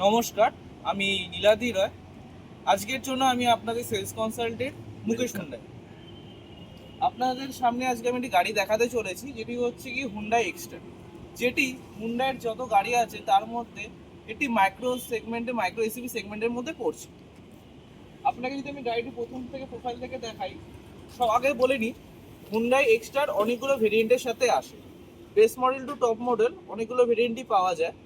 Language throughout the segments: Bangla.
নমস্কার, আমি নীলাদি রয়। আজকের জন্য আমি আপনাদের সেলস কনসালটেন্ট মুকেশ হুন্ডাই। আপনাদের সামনে আজকে আমি একটি গাড়ি দেখাতে চলেছি, যেটি হচ্ছে কি হুন্ডাই এক্সটার, যেটি হুন্ডাইয়ের যত গাড়ি আছে তার মধ্যে একটি মাইক্রো এসইভি সেগমেন্টের মধ্যে পড়ছে। আপনাকে যদি আমি গাড়িটি প্রথম থেকে প্রোফাইল থেকে দেখাই, সব আগে বলে নিই, হুন্ডাই এক্সটার অনেকগুলো ভেরিয়েন্টের সাথে আসে। Base model to top model অনেকগুলো ভেরিয়েন্টই পাওয়া যায়।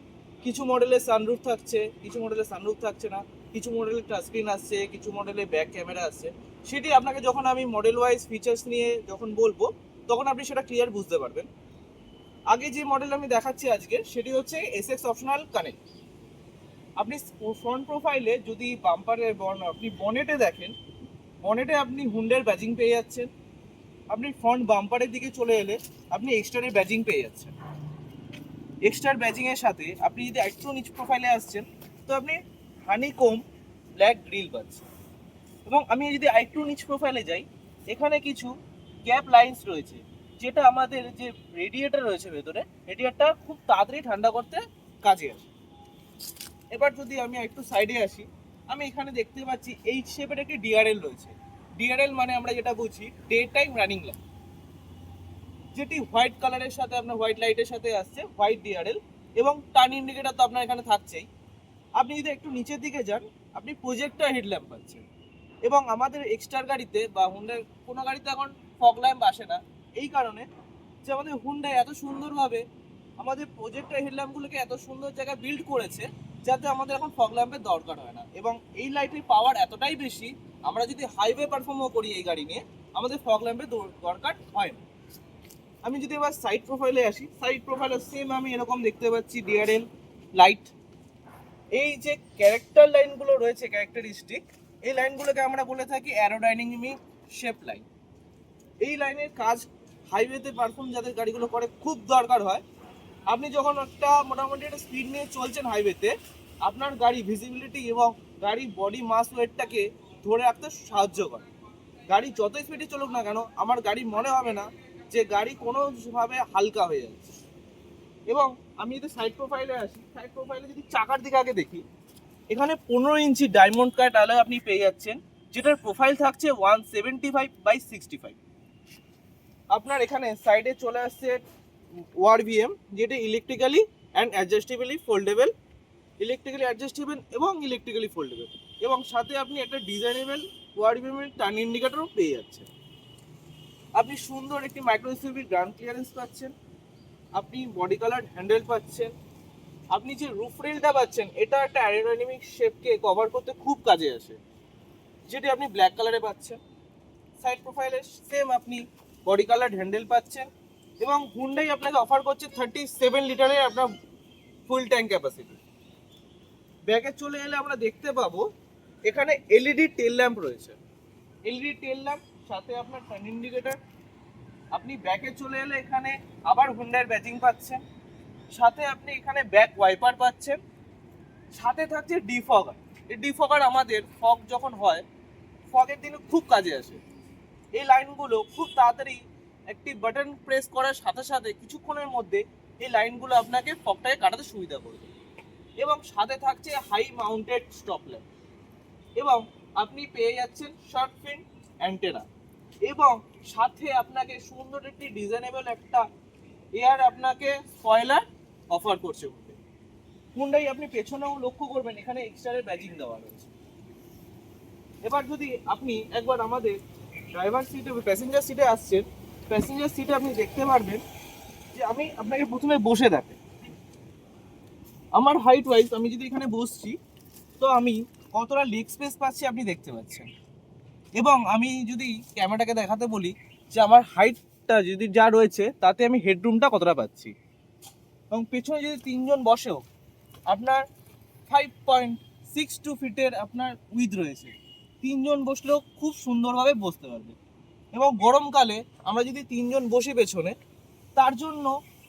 কিছু মডেলে সানরুফ থাকছে, কিছু মডেলে সানরুফ থাকছে না, কিছু মডেলে টাচস্ক্রিন আসছে, কিছু মডেলে ব্যাক ক্যামেরা আসছে। সেটি আপনাকে যখন আমি মডেল ওয়াইজ ফিচার্স নিয়ে যখন বলবো, তখন আপনি সেটা ক্লিয়ার বুঝতে পারবেন। আগে যে মডেল আমি দেখাচ্ছি আজকে, সেটি হচ্ছে এসএক্স অপশনাল কানেক্ট। আপনি ফ্রন্ট প্রোফাইলে যদি আপনি বনেটে দেখেন, বনেটে আপনি হুন্ডার ব্যাজিং পেয়ে যাচ্ছেন। আপনি ফ্রন্ট বাম্পারের দিকে চলে এলে আপনি এক্সটারের ব্যাজিং পেয়ে যাচ্ছেন। এক্সটার ব্যাজিংয়ের সাথে আপনি যদি একটু নিচ প্রোফাইলে আসছেন, তো আপনি হানিকোম ব্ল্যাক গ্রিল পাচ্ছেন। এবং আমি যদি আরেকটু নিচ প্রোফাইলে যাই, এখানে কিছু গ্যাপ লাইন্স রয়েছে, যেটা আমাদের যে রেডিয়েটার রয়েছে ভেতরে, রেডিয়েটারটা খুব তাড়াতাড়ি ঠান্ডা করতে কাজে আসে। এবার যদি আমি একটু সাইডে আসি, আমি এখানে দেখতে পাচ্ছি এইচ শেপের একটি ডিআরএল রয়েছে। ডিআরএল মানে আমরা যেটা বুঝি ডে টাইম রানিং লাইট, যেটি হোয়াইট কালারের সাথে আপনার হোয়াইট লাইটের সাথে আসছে, হোয়াইট ডিআরএল। এবং টার্ন ইন্ডিকেটর তো আপনার এখানে থাকছেই। আপনি যদি একটু নিচের দিকে যান, আপনি প্রজেক্টর হেডল্যাম্প পাচ্ছেন। এবং আমাদের এক্সটার গাড়িতে বা হুন্ডার কোনো গাড়িতে এখন ফগ ল্যাম্প আসে না, এই কারণে যে আমাদের হুন্ডাই এত সুন্দরভাবে আমাদের প্রজেক্টর হেডল্যাম্পগুলোকে এত সুন্দর জায়গায় বিল্ড করেছে, যাতে আমাদের এখন ফগ ল্যাম্পের দরকার হয় না। এবং এই লাইটের পাওয়ার এতটাই বেশি, আমরা যদি হাইওয়ে পারফর্মও করি এই গাড়ি নিয়ে, আমাদের ফগ ল্যাম্পের দরকার হয় না। আমি যদি এবার সাইড প্রোফাইলে আসি, সাইড প্রোফাইলে সেম আমি এরকম দেখতে পাচ্ছি ডিআরএল লাইট। এই যে ক্যারেক্টার লাইনগুলো রয়েছে, ক্যারেক্টারিস্টিক, এই লাইনগুলোকে আমরা বলে থাকি অ্যারোডাইনামিক শেপ লাইন। এই লাইনের কাজ হাইওয়েতে পারফর্ম যাদের গাড়িগুলো করে খুব দরকার হয়। আপনি যখন একটা মোটামুটি একটা স্পিড নিয়ে চলছেন হাইওয়েতে, আপনার গাড়ি ভিজিবিলিটি এবং গাড়ির বডি মাস ওয়েটটাকে ধরে রাখতে সাহায্য করে। গাড়ি যত স্পিডে চলুক না কেন, আমার গাড়ি মনে হবে না যে গাড়ি কোনোভাবে হালকা হয়ে যাচ্ছে। এবং আমি যদি সাইড প্রোফাইলে আসি, সাইড প্রোফাইলে যদি চাকার দিকে আগে দেখি, এখানে 15 ইঞ্চি ডায়মন্ড কাট অ্যালয় আপনি পেয়ে যাচ্ছেন, যেটার প্রোফাইল থাকছে 175/65। আপনার এখানে সাইডে চলে আসছে ওয়ারবিএম, যেটা ইলেকট্রিক্যালি অ্যাডজাস্টেবল এবং ইলেকট্রিক্যালি ফোল্ডেবল। এবং সাথে আপনি একটা ডিজাইনেবল ওয়ারবিএমের টার্ন ইন্ডিকেটরও পেয়ে যাচ্ছেন। আপনি সুন্দর একটি মাইক্রো এসইউভির গ্রাউন্ড ক্লিয়ারেন্স পাচ্ছেন। আপনি বডি কালার হ্যান্ডেল পাচ্ছেন। আপনি যে রুফ রেলটা পাচ্ছেন, এটা একটা অ্যারোডাইনামিক শেপকে কভার করতে খুব কাজে আসে, যেটি আপনি ব্ল্যাক কালারে পাচ্ছেন। সাইড প্রোফাইলে সেম আপনি বডি কালার হ্যান্ডেল পাচ্ছেন। এবং হুন্ডাই আপনাকে অফার করছে 37 লিটারের আপনার ফুল ট্যাঙ্ক ক্যাপাসিটি। ব্যাকে চলে এলে আমরা দেখতে পাবো এখানে এলইডি টেল ল্যাম্প রয়েছে। এলইডি টেল ল্যাম্প সাথে আপনার টার্ন ইন্ডিকেটর। আপনি ব্যাকে চলে এলে এখানে আবার হুন্ডাইয়ের ব্যাজিং পাচ্ছেন। সাথে আপনি এখানে ব্যাক ওয়াইপার পাচ্ছেন। সাথে থাকছে ডিফগার। এই ডিফগার আমাদের ফগ যখন হয়, ফগের দিনে খুব কাজে আসে। এই লাইনগুলো খুব তাড়াতাড়ি একটি বাটন প্রেস করার সাথে সাথে কিছুক্ষণের মধ্যে এই লাইনগুলো আপনাকে ফগটাকে কাটাতে সুবিধা করবে। এবং সাথে থাকছে হাই মাউন্টেড স্টপ ল্যাম্প। এবং আপনি পেয়ে যাচ্ছেন শর্ট ফিন অ্যান্টেনা। এবং সাথে আপনাকে সুন্দর একটি ডিজাইনেবল একটা এয়ার আপনাকে স্পয়লার অফার করছে হুন্ডাই। আপনি পেছনেও লক্ষ্য করবেন, এখানে এক্সট্রারের ব্যাজিং দেওয়া রয়েছে। এবার যদি আপনি একবার আমাদের ড্রাইভার সিটে প্যাসেঞ্জার সিটে আসছেন, প্যাসেঞ্জার সিটে আপনি দেখতে পারবেন যে আমি আপনাকে প্রথমে বসে থাকি, আমার হাইট ওয়াইজ আমি যদি এখানে বসছি, তো আমি কতটা লেগ স্পেস পাচ্ছি আপনি দেখতে পাচ্ছেন। এবং আমি যদি ক্যামেরাটাকে দেখাতে বলি যে আমার হাইটটা যদি যা রয়েছে, তাতে আমি হেডরুমটা কতটা পাচ্ছি। এবং পেছনে যদি তিনজন বসেও, আপনার 5.62 ফিটের আপনার উইথ রয়েছে। তিনজন বসলেও খুব সুন্দরভাবে বসতে পারবে। এবং গরমকালে আমরা যদি তিনজন বসি পেছনে, তার জন্য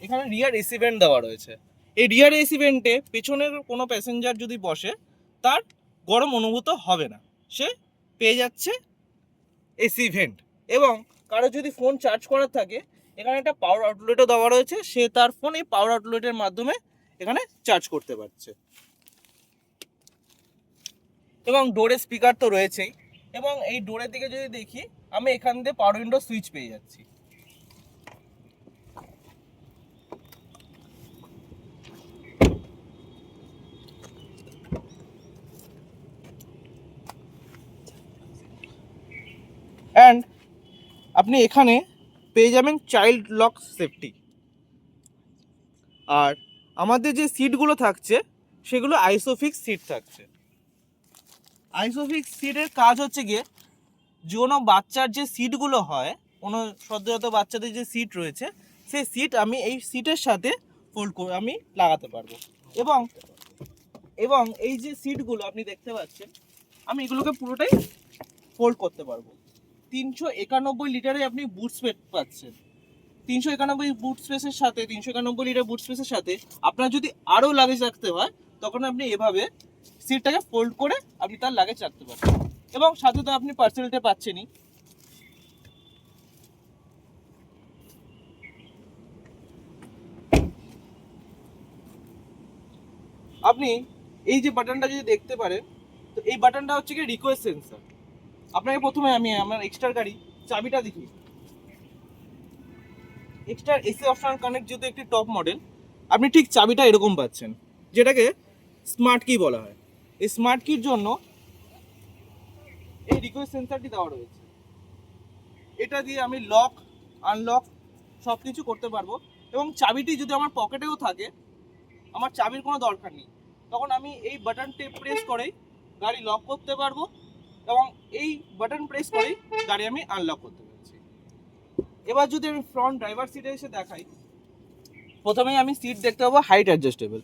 এখানে রিয়ার এসি ভেন্ট দেওয়া রয়েছে। এই রিয়ার এসি ভেন্টে পেছনের কোনো প্যাসেঞ্জার যদি বসে, তার গরম অনুভূত হবে না, সে পেয়ে যাচ্ছে এসি ভেন্ট। এবং কারো যদি ফোন চার্জ করার থাকে, এখানে একটা পাওয়ার আউটলেটও দেওয়া রয়েছে, সে তার ফোন এই পাওয়ার আউটলেটের মাধ্যমে এখানে চার্জ করতে পারছে। এবং ডোরে স্পিকার তো রয়েছেই। এবং এই ডোরের দিকে যদি দেখি, আমি এখান দিয়ে পাওয়ার উইন্ডো সুইচ পেয়ে যাচ্ছি। অ্যান্ড আপনি এখানে পেয়ে যাবেন চাইল্ড লক সেফটি। আর আমাদের যে সিটগুলো থাকছে সেগুলো আইসোফিক্স সিট থাকছে। আইসোফিক্স সিটের কাজ হচ্ছে গিয়ে, কোনো বাচ্চার যে সিটগুলো হয়, কোনো সদ্যজাত বাচ্চাদের যে সিট রয়েছে, সেই সিট আমি এই সিটের সাথে ফোল্ড করে আমি লাগাতে পারবো। এবং এবং এই যে সিটগুলো আপনি দেখতে পাচ্ছেন, আমি এগুলোকে পুরোটাই ফোল্ড করতে পারবো। 391 লিটারে আপনি বুট স্পেস পাচ্ছেন। 391 বুট স্পেসের সাথে 391 লিটার বুট স্পেসের সাথে আপনার যদি আরও লাগেজ রাখতে হয়, তখন আপনি এভাবে সিটটাকে ফোল্ড করে আপনি তার লাগেজ রাখতে পারবেন। এবং সাথে তো আপনি পার্সেলটা পাচ্ছেনই। আপনি এই যে বাটনটা যদি দেখতে পারেন, তো এই বাটনটা হচ্ছে কি রিকোয়েস্ট সেন্সর। আপনাকে প্রথমে আমি আমার এক্সট্রা গাড়ি চাবিটা দেখি। এক্সট্রা এসি অপশনাল কানেক্ট যেহেতু একটি টপ মডেল, আপনি ঠিক চাবিটা এরকম পাচ্ছেন, যেটাকে স্মার্ট কি বলা হয়। এই স্মার্ট কির জন্য এই রিকোয়েস্ট সেন্সরটি দেওয়া রয়েছে। এটা দিয়ে আমি লক আনলক সব কিছু করতে পারবো। এবং চাবিটি যদি আমার পকেটেও থাকে, আমার চাবির কোনো দরকার নেই, তখন আমি এই বাটনটি প্রেস করেই গাড়ি লক করতে পারবো এবং এই বাটন প্রেস করেই গাড়ি আমি আনলক করতে পারছি। এবার যদি আমি ফ্রন্ট ড্রাইভার সিটে এসে দেখাই, প্রথমেই আমি সিট দেখতে পাবো হাইট অ্যাডজাস্টেবল।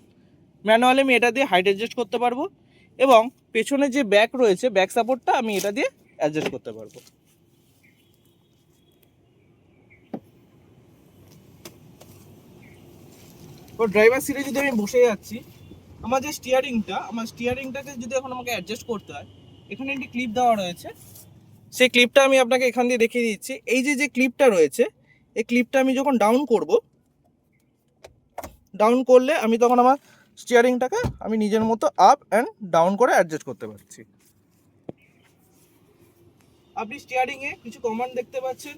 ম্যানুয়ালি আমি এটা দিয়ে হাইট অ্যাডজাস্ট করতে পারবো এবং পেছনে যে ব্যাক রয়েছে, ব্যাক সাপোর্টটা আমি এটা দিয়ে অ্যাডজাস্ট করতে পারবো। তো ড্রাইভার সিটে যদি আমি বসে যাচ্ছি, আমার যে স্টিয়ারিংটাকে যদি এখন আমাকে অ্যাডজাস্ট করতে হয়, এখানে একটি ক্লিপ দেওয়া রয়েছে। সেই ক্লিপটা আমি আপনাকে এখান দিয়ে দেখিয়ে দিচ্ছি। এই যে ক্লিপটা রয়েছে, এই ক্লিপটা আমি যখন ডাউন করলে আমি তখন আমার স্টিয়ারিংটাকে আমি নিজের মতো আপ অ্যান্ড ডাউন করে অ্যাডজাস্ট করতে পারছি। আপনি স্টিয়ারিংয়ে কিছু কমান্ড দেখতে পাচ্ছেন,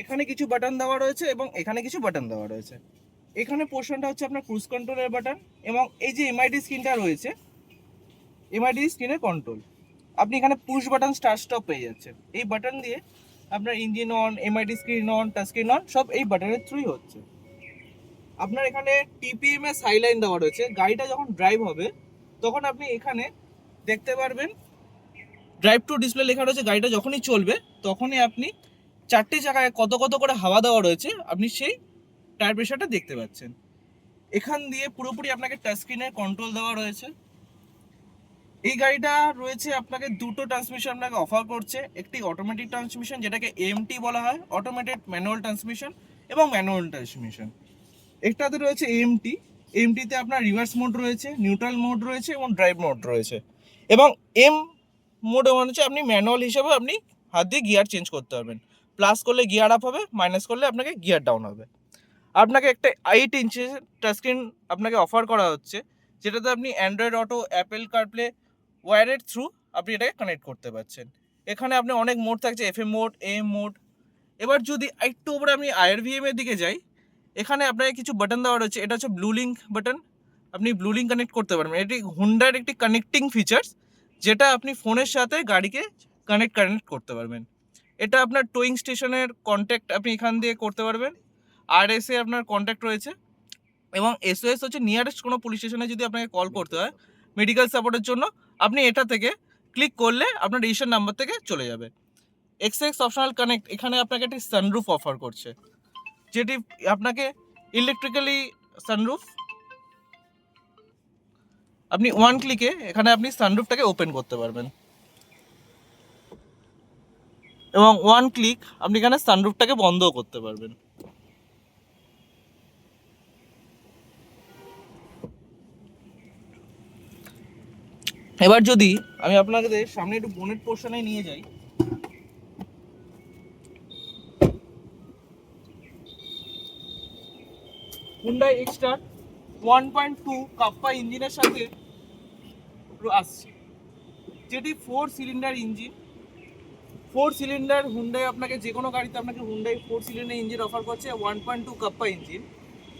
এখানে কিছু বাটন দেওয়া রয়েছে এবং এখানে কিছু বাটন দেওয়া রয়েছে। এখানে পোর্শনটা হচ্ছে আপনার ক্রুজ কন্ট্রোলের বাটন এবং এই যে এমআইডি স্ক্রিনটা রয়েছে, এমআইডি স্ক্রিনের কন্ট্রোল। আপনি এখানে পুশ বাটন স্টার্ট স্টপ পেয়ে যাচ্ছেন। এই বাটন দিয়ে আপনার engine on, MID screen on, touch screen on সব এই বাটনের থ্রুই হচ্ছে। আপনার এখানে টিপিএমএস হাইলাইন দেওয়া রয়েছে। গাড়িটা যখন ড্রাইভ হবে তখন আপনি এখানে দেখতে পারবেন ড্রাইভ টু ডিসপ্লে লেখা রয়েছে। গাড়িটা যখনই চলবে তখনই আপনি চারটে চাকায় কত করে হাওয়া দেওয়া রয়েছে আপনি সেই টায়ার প্রেশারটা দেখতে পাচ্ছেন। এখান দিয়ে পুরোপুরি আপনাকে টাচ স্ক্রিনের কন্ট্রোল দেওয়া রয়েছে। এই গাড়িটা রয়েছে আপনাকে দুটো ট্রান্সমিশন আপনাকে অফার করছে। একটি অটোমেটিক ট্রান্সমিশন, যেটাকে এএমটি বলা হয়, অটোমেটেড ম্যানুয়াল ট্রান্সমিশন, এবং ম্যানুয়াল ট্রান্সমিশন। একটাতে রয়েছে এএমটি। এএমটিতে আপনার রিভার্স মোড রয়েছে, নিউট্রাল মোড রয়েছে এবং ড্রাইভ মোড রয়েছে। এবং এম মোড মানে হচ্ছে আপনি ম্যানুয়াল হিসেবে আপনি হাত দিয়ে গিয়ার চেঞ্জ করতে পারবেন। প্লাস করলে গিয়ার আপ হবে, মাইনাস করলে আপনাকে গিয়ার ডাউন হবে। আপনাকে একটা 8 ইঞ্চের টাচস্ক্রিন আপনাকে অফার করা হচ্ছে, যেটাতে আপনি অ্যান্ড্রয়েড অটো, অ্যাপেল কারপ্লে ওয়্যারের থ্রু আপনি এটাকে কানেক্ট করতে পারছেন। এখানে আপনি অনেক মোড থাকছে, এফএম মোড, এএম মোড। এবার যদি একটু উপরে আমি আইআরভিএম এর দিকে যাই, এখানে আপনাকে কিছু বাটন দেওয়া রয়েছে। এটা হচ্ছে ব্লু লিঙ্ক বাটন, আপনি ব্লু লিঙ্ক কানেক্ট করতে পারবেন। এটি হুন্ডার একটি কানেক্টিং ফিচার্স, যেটা আপনি ফোনের সাথে গাড়িকে কানেক্ট করতে পারবেন। এটা আপনার টোয়িং স্টেশনের কন্ট্যাক্ট আপনি এখান দিয়ে করতে পারবেন। আরএসএ আপনার কন্ট্যাক্ট রয়েছে এবং এসওএস হচ্ছে নিয়ারেস্ট কোনো পুলিশ স্টেশনে যদি আপনাকে কল করতে হয় মেডিকেল সাপোর্টের জন্য, আপনি এটা থেকে ক্লিক করলে আপনার রেজিস্টার নাম্বার থেকে চলে যাবে। এক্সএক্স অপশনাল কানেক্ট এখানে আপনাকে একটি সানরুফ অফার করছে, যেটি আপনাকে ইলেকট্রিক্যালি সানরুফ, আপনি ওয়ান ক্লিকে এখানে আপনি সানরুফটাকে ওপেন করতে পারবেন এবং ওয়ান ক্লিক আপনি এখানে সানরুফটাকে বন্ধও করতে পারবেন। এবার যদি আমি আপনাদের সামনে একটু বোনেট পোর্শনে নিয়ে যাই, হুন্ডাই এক্সটার 1.2 কাপ্পা ইঞ্জিনের সাথে আসছে। যেটি 4 সিলিন্ডার ইঞ্জিন। 4 সিলিন্ডার হুন্ডাই আপনাকে যে কোনো গাড়িতে আপনাকে হুন্ডাই 4 সিলিন্ডার ইঞ্জিন অফার করছে, 1.2 কাপ্পা ইঞ্জিন।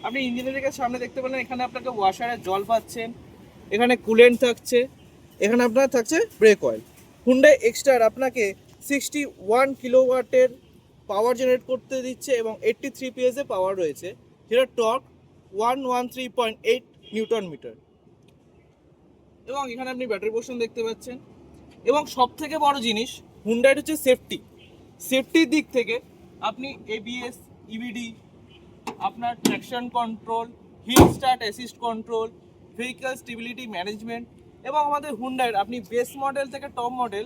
আপনি ইঞ্জিনের দিকে সামনে দেখতে পেলেন, এখানে আপনাকে ওয়াশারের জল পাচ্ছেন, এখানে কুলেন্ট থাকছে, এখানে আপনার থাকছে ব্রেক অয়েল। হুন্ডাই এক্সটার আপনাকে 61 কিলোওয়াটের পাওয়ার জেনারেট করতে দিচ্ছে এবং 83 PS এ পাওয়ার রয়েছে, যেটা টর্ক 113.8 নিউটন মিটার। এবং এখানে আপনি ব্যাটারি পোর্শন দেখতে পাচ্ছেন। এবং সব থেকে বড় জিনিস হুন্ডাইয়ের হচ্ছে সেফটির দিক থেকে আপনি ABS, EBD, আপনার traction control, hill start assist control, vehicle stability management, এবং আমাদের হুন্ডাইয়ের আপনি বেস মডেল থেকে টপ মডেল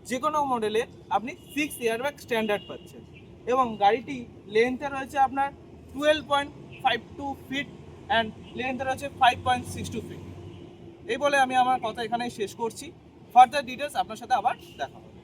যে কোনো মডেলে আপনি 6 এয়ারব্যাগ স্ট্যান্ডার্ড পাচ্ছেন। এবং গাড়িটি লেন্থে রয়েছে আপনার 12.52 ফিট অ্যান্ড লেন্থে রয়েছে 5.62 ফিট। এই বলে আমি আমার কথা এখানেই শেষ করছি। ফার্দার ডিটেলস আপনার সাথে আবার দেখা হবে।